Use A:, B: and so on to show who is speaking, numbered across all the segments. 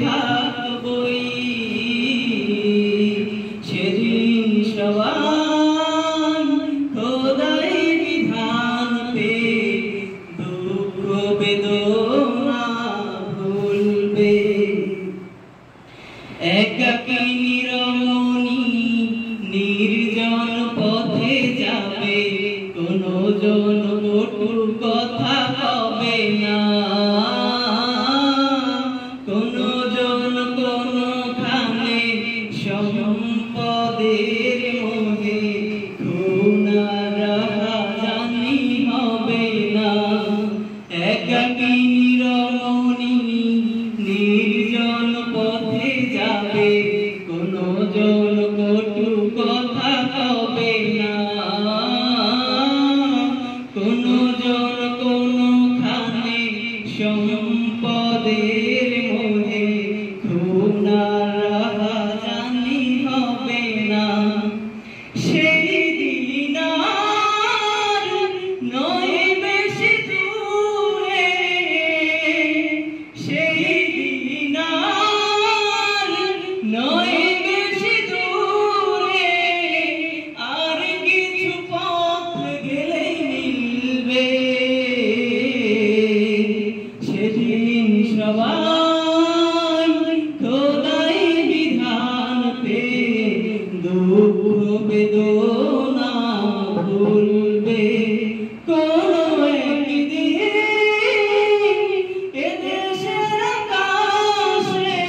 A: থাকবই সেদিন সবাই খোদাই বিধান পে দুঃখ বেদনা ভুলবে একাকী নিরমণি নির্জন পথে যাবে কোনো জন কটু কথা হবে না কোনো জন কোনোখানে সম্পদের মোহে খুনারাহাজানি হবে না একাকী নিরমণি নির্জন পথে যাবে কোনো জন কটু কথা হবে না কোনো জন কোনোখানে সম্পদের মোহে খুনারাহাজানি হবে না সেই দিন আর নয় বেশি দূরে সেই দিন আর নয় বেশি দূরে আর কিছু পথ গেলেই মিলবে সেদিন সবাই খোদাই বিধান পে দুঃখ বেদনা ভুলবে কোনো একদিন এদেশের আকাশে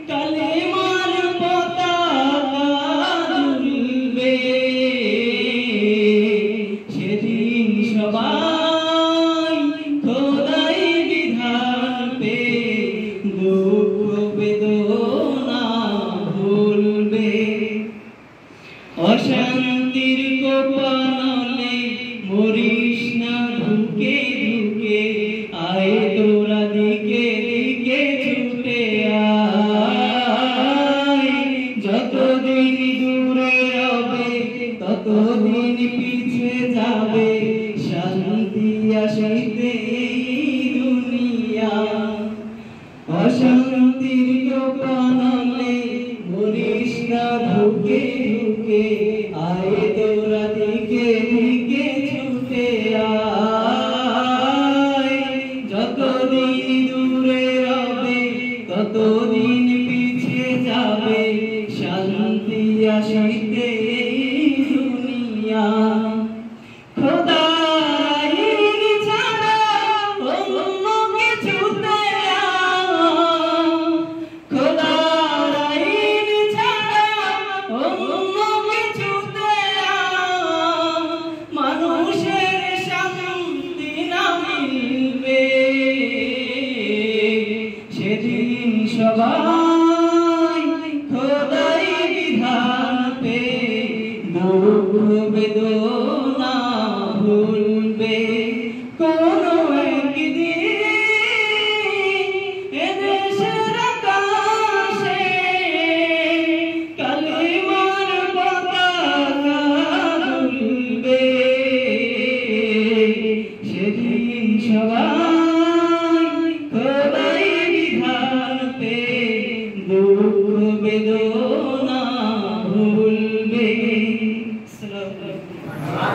A: কালেমার পতাকা দুলবে সেদিন সবাই খোদাই বিধান পে দুঃখ বেদনা ভুলবে অশান্তির কোপানলে মরিস না ঢুকে ঢুকে আয় তোরা দিকে দিকে ছুটে আয় যতদিন দূরে রবে ততদিন পিছে যাবে শান্তি আসিতে এই দুনিয়া অশান্তির কোপানলে মরিস না ঢুকে ঢুকে আয় তোরা দিকে দিকে ছুটে আয় যতদিন দূরে রবে ততদিন পিছে যাবে শান্তি আসিতে এই দুনিয়া খোদার আইন ছাড়া অন্য কিছুতে খোদার আইন ছাড়া অন্য কিছুতে মানুষের শান্তি না মিলবে সেদিন সবাই খোদাই বিধান পে দুঃখ বেদনা ভুলবে কোনো একদিন এদেশের আকাশে কালেমার পতাকা দুলবে সেদিন সবাই খোদাই বিধান পে দুঃখ বেদনা